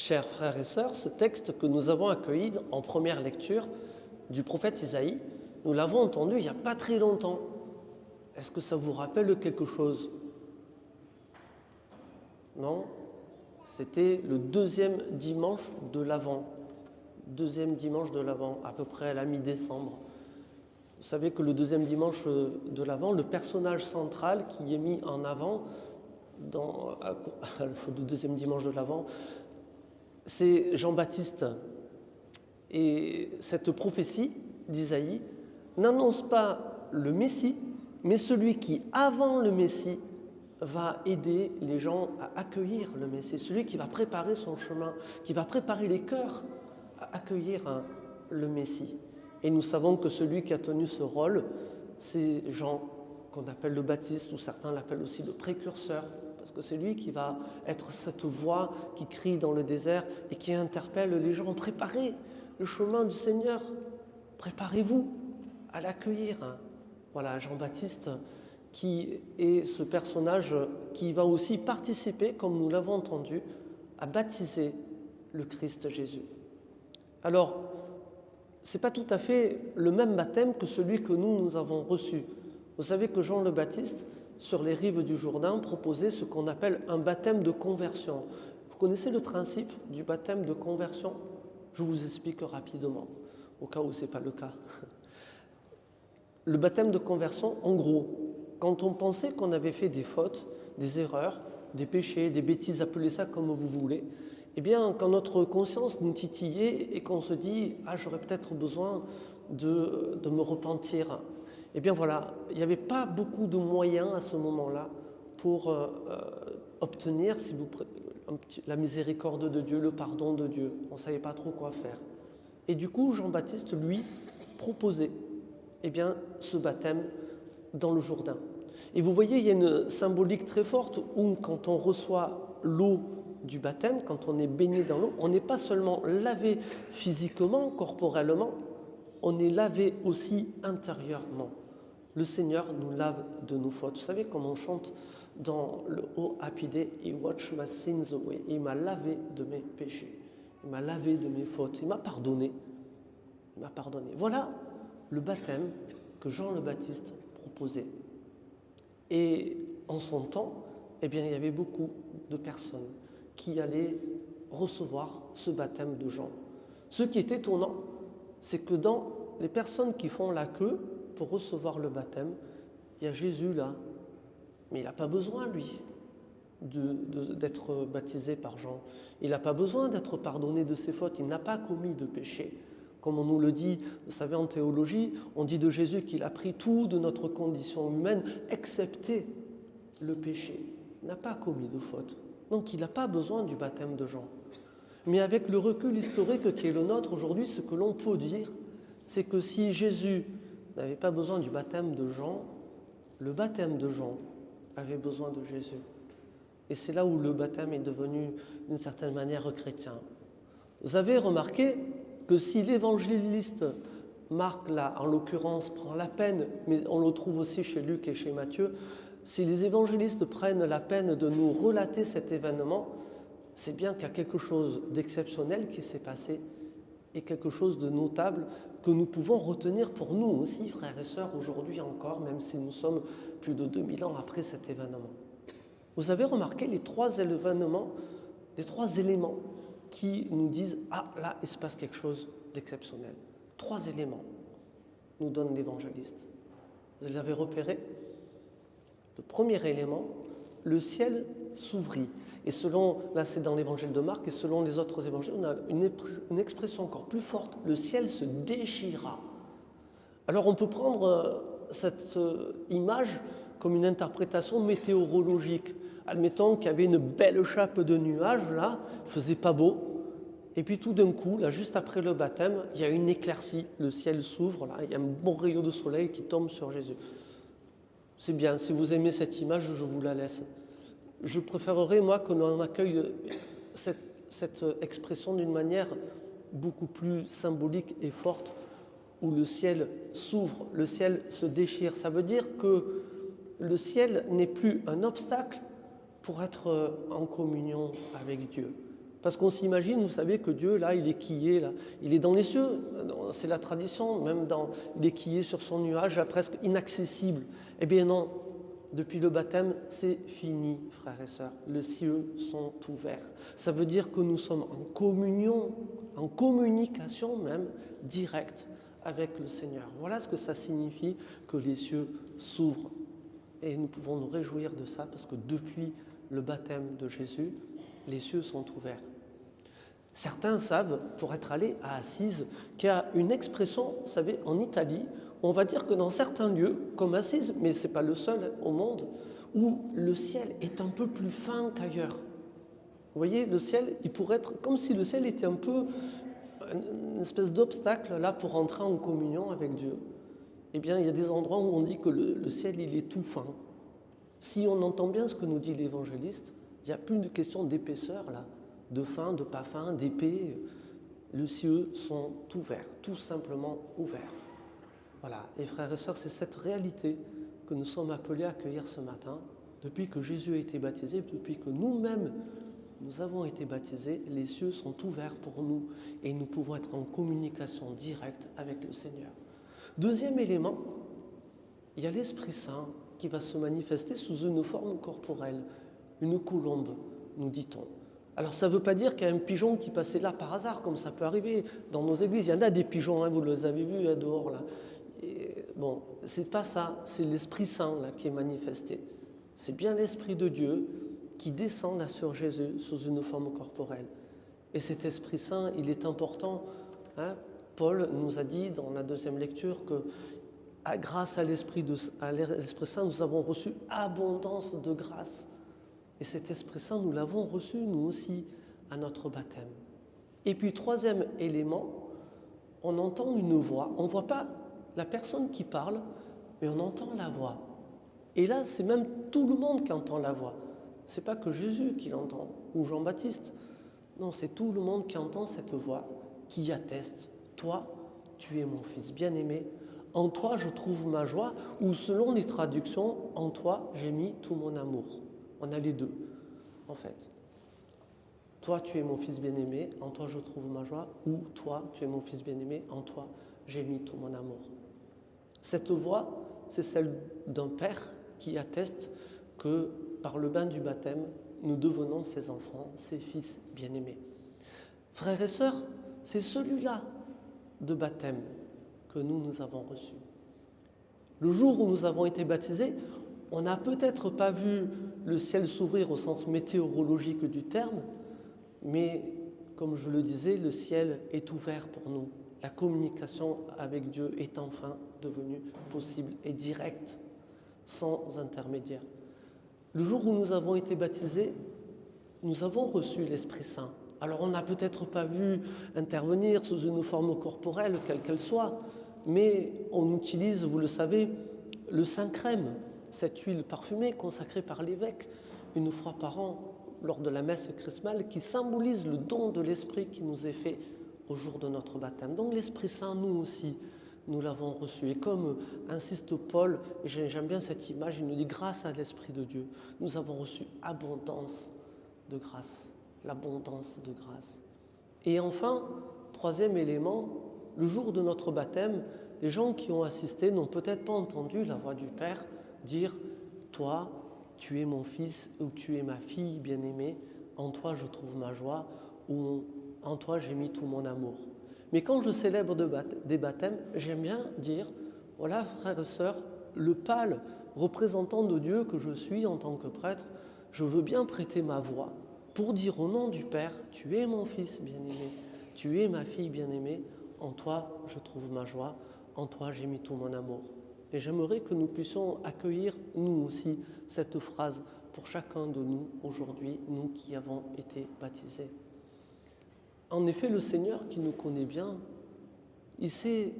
Chers frères et sœurs, ce texte que nous avons accueilli en première lecture du prophète Isaïe, nous l'avons entendu il n'y a pas très longtemps. Est-ce que ça vous rappelle quelque chose? Non? C'était le deuxième dimanche de l'Avent. Deuxième dimanche de l'Avent, à peu près à la mi-décembre. Vous savez que le deuxième dimanche de l'Avent, le personnage central qui est mis en avant le deuxième dimanche de l'Avent, c'est Jean-Baptiste. Et cette prophétie d'Isaïe n'annonce pas le Messie, mais celui qui, avant le Messie, va aider les gens à accueillir le Messie, celui qui va préparer son chemin, qui va préparer les cœurs à accueillir le Messie. Et nous savons que celui qui a tenu ce rôle, c'est Jean, qu'on appelle le Baptiste, ou certains l'appellent aussi le précurseur, parce que c'est lui qui va être cette voix qui crie dans le désert et qui interpelle les gens. Préparez le chemin du Seigneur, préparez-vous à l'accueillir. Voilà, Jean-Baptiste qui est ce personnage qui va aussi participer, comme nous l'avons entendu, à baptiser le Christ Jésus. Alors, ce n'est pas tout à fait le même baptême que celui que nous avons reçu. Vous savez que Jean le Baptiste, sur les rives du Jourdain, proposait ce qu'on appelle un baptême de conversion. Vous connaissez le principe du baptême de conversion? Je vous explique rapidement, au cas où ce n'est pas le cas. Le baptême de conversion, en gros, quand on pensait qu'on avait fait des fautes, des erreurs, des péchés, des bêtises, appelez ça comme vous voulez, eh bien, quand notre conscience nous titillait et qu'on se dit « Ah, j'aurais peut-être besoin de me repentir », eh bien voilà, il n'y avait pas beaucoup de moyens à ce moment-là pour obtenir la miséricorde de Dieu, le pardon de Dieu. On ne savait pas trop quoi faire. Et du coup, Jean-Baptiste, lui, proposait ce baptême dans le Jourdain. Et vous voyez, il y a une symbolique très forte où quand on reçoit l'eau du baptême, quand on est baigné dans l'eau, on n'est pas seulement lavé physiquement, corporellement, on est lavé aussi intérieurement. Le Seigneur nous lave de nos fautes. Vous savez, comme on chante dans le O Happy Day, « He washed my sins away ». Il m'a lavé de mes péchés, il m'a lavé de mes fautes, il m'a pardonné. Il m'a pardonné. Voilà le baptême que Jean le Baptiste proposait. Et en son temps, il y avait beaucoup de personnes qui allaient recevoir ce baptême de Jean. Ce qui est étonnant, c'est que dans les personnes qui font la queue pour recevoir le baptême, il y a Jésus là, mais il n'a pas besoin, lui, d'être baptisé par Jean. Il n'a pas besoin d'être pardonné de ses fautes, il n'a pas commis de péché. Comme on nous le dit, vous savez, en théologie, on dit de Jésus qu'il a pris tout de notre condition humaine, excepté le péché. Il n'a pas commis de faute. Donc il n'a pas besoin du baptême de Jean. Mais avec le recul historique qui est le nôtre aujourd'hui, ce que l'on peut dire, c'est que si Jésus n'avait pas besoin du baptême de Jean, le baptême de Jean avait besoin de Jésus. Et c'est là où le baptême est devenu, d'une certaine manière, chrétien. Vous avez remarqué que si l'évangéliste Marc, là, en l'occurrence, prend la peine, mais on le trouve aussi chez Luc et chez Matthieu, si les évangélistes prennent la peine de nous relater cet événement, c'est bien qu'il y a quelque chose d'exceptionnel qui s'est passé et quelque chose de notable que nous pouvons retenir pour nous aussi, frères et sœurs, aujourd'hui encore, même si nous sommes plus de 2000 ans après cet événement. Vous avez remarqué les trois éléments qui nous disent « Ah, là, il se passe quelque chose d'exceptionnel ». 3 éléments nous donne l'évangéliste. Vous les avez repérés? Le premier élément, le ciel s'ouvrit. Et selon, là c'est dans l'évangile de Marc, et selon les autres évangiles, on a une expression encore plus forte, le ciel se déchira. Alors on peut prendre cette image comme une interprétation météorologique. Admettons qu'il y avait une belle chape de nuages, là, il ne faisait pas beau, et puis tout d'un coup, là, juste après le baptême, il y a une éclaircie, le ciel s'ouvre, là, il y a un bon rayon de soleil qui tombe sur Jésus. C'est bien, si vous aimez cette image, je vous la laisse. Je préférerais, moi, que l'on accueille cette expression d'une manière beaucoup plus symbolique et forte, où le ciel s'ouvre, le ciel se déchire. Ça veut dire que le ciel n'est plus un obstacle pour être en communion avec Dieu. Parce qu'on s'imagine, vous savez, que Dieu, là, il est quillé, là, il est dans les cieux, c'est la tradition, même il est quillé sur son nuage, là, presque inaccessible. Eh bien non, depuis le baptême, c'est fini, frères et sœurs. Les cieux sont ouverts. Ça veut dire que nous sommes en communion, en communication même, directe avec le Seigneur. Voilà ce que ça signifie que les cieux s'ouvrent. Et nous pouvons nous réjouir de ça parce que depuis le baptême de Jésus, les cieux sont ouverts. Certains savent, pour être allés à Assise, qu'il y a une expression, vous savez, en Italie, on va dire que dans certains lieux, comme Assise, mais ce n'est pas le seul au monde, où le ciel est un peu plus fin qu'ailleurs. Vous voyez, le ciel, il pourrait être comme si le ciel était un peu une espèce d'obstacle là pour entrer en communion avec Dieu. Eh bien, il y a des endroits où on dit que le ciel, il est tout fin. Si on entend bien ce que nous dit l'évangéliste, il n'y a plus de question d'épaisseur là, de fin, de pas fin, d'épais. Les cieux sont ouverts, tout simplement ouverts. Voilà, et frères et sœurs, c'est cette réalité que nous sommes appelés à accueillir ce matin. Depuis que Jésus a été baptisé, depuis que nous-mêmes nous avons été baptisés, les cieux sont ouverts pour nous et nous pouvons être en communication directe avec le Seigneur. Deuxième élément, il y a l'Esprit Saint qui va se manifester sous une forme corporelle, une colombe, nous dit-on. Alors ça ne veut pas dire qu'il y a un pigeon qui passait là par hasard, comme ça peut arriver dans nos églises. Il y en a des pigeons, hein, vous les avez vus hein, dehors là. Et, bon, c'est pas ça, c'est l'Esprit Saint là qui est manifesté. C'est bien l'Esprit de Dieu qui descend là sur Jésus sous une forme corporelle. Et cet Esprit Saint, il est important. Hein. Paul nous a dit dans la deuxième lecture que grâce à l'Esprit Saint, nous avons reçu abondance de grâce. Et cet Esprit Saint, nous l'avons reçu, nous aussi, à notre baptême. Et puis, troisième élément, on entend une voix. On ne voit pas la personne qui parle, mais on entend la voix. Et là, c'est même tout le monde qui entend la voix. Ce n'est pas que Jésus qui l'entend, ou Jean-Baptiste. Non, c'est tout le monde qui entend cette voix, qui atteste. Toi, tu es mon fils bien-aimé. En toi, je trouve ma joie. Ou selon les traductions, en toi, j'ai mis tout mon amour. On a les deux, en fait. Toi, tu es mon fils bien-aimé, en toi je trouve ma joie, ou toi, tu es mon fils bien-aimé, en toi j'ai mis tout mon amour. Cette voix, c'est celle d'un père qui atteste que par le bain du baptême, nous devenons ses enfants, ses fils bien-aimés. Frères et sœurs, c'est celui-là de baptême que nous avons reçu. Le jour où nous avons été baptisés, on n'a peut-être pas vu le ciel s'ouvrir au sens météorologique du terme, mais comme je le disais, le ciel est ouvert pour nous. La communication avec Dieu est enfin devenue possible et directe, sans intermédiaire. Le jour où nous avons été baptisés, nous avons reçu l'Esprit Saint. Alors on n'a peut-être pas vu intervenir sous une forme corporelle, quelle qu'elle soit, mais on utilise, vous le savez, le Saint-Crème, cette huile parfumée consacrée par l'évêque une fois par an lors de la messe chrismale qui symbolise le don de l'Esprit qui nous est fait au jour de notre baptême. Donc l'Esprit Saint, nous aussi, nous l'avons reçu. Et comme insiste Paul, et j'aime bien cette image, il nous dit grâce à l'Esprit de Dieu, nous avons reçu abondance de grâce, l'abondance de grâce. Et enfin, troisième élément, le jour de notre baptême, les gens qui ont assisté n'ont peut-être pas entendu la voix du Père dire « Toi, tu es mon fils ou tu es ma fille bien-aimée, en toi je trouve ma joie ou en toi j'ai mis tout mon amour. » Mais quand je célèbre des baptêmes, j'aime bien dire « Voilà, frères et sœurs, le pâle représentant de Dieu que je suis en tant que prêtre, je veux bien prêter ma voix pour dire au nom du Père « Tu es mon fils bien-aimé, tu es ma fille bien-aimée, en toi je trouve ma joie, en toi j'ai mis tout mon amour. » Et j'aimerais que nous puissions accueillir, nous aussi, cette phrase pour chacun de nous aujourd'hui, nous qui avons été baptisés. En effet, le Seigneur qui nous connaît bien, il sait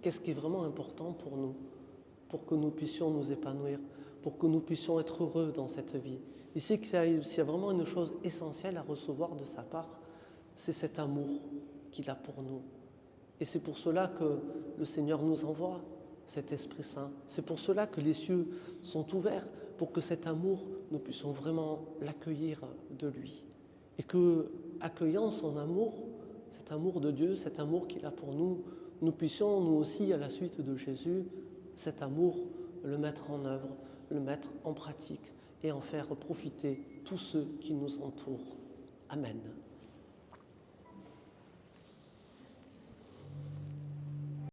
qu'est-ce qui est vraiment important pour nous, pour que nous puissions nous épanouir, pour que nous puissions être heureux dans cette vie. Il sait qu'il y a vraiment une chose essentielle à recevoir de sa part, c'est cet amour qu'il a pour nous. Et c'est pour cela que le Seigneur nous envoie cet Esprit Saint. C'est pour cela que les cieux sont ouverts, pour que cet amour, nous puissions vraiment l'accueillir de lui. Et que accueillant son amour, cet amour de Dieu, cet amour qu'il a pour nous, nous puissions nous aussi, à la suite de Jésus, cet amour, le mettre en œuvre, le mettre en pratique et en faire profiter tous ceux qui nous entourent. Amen.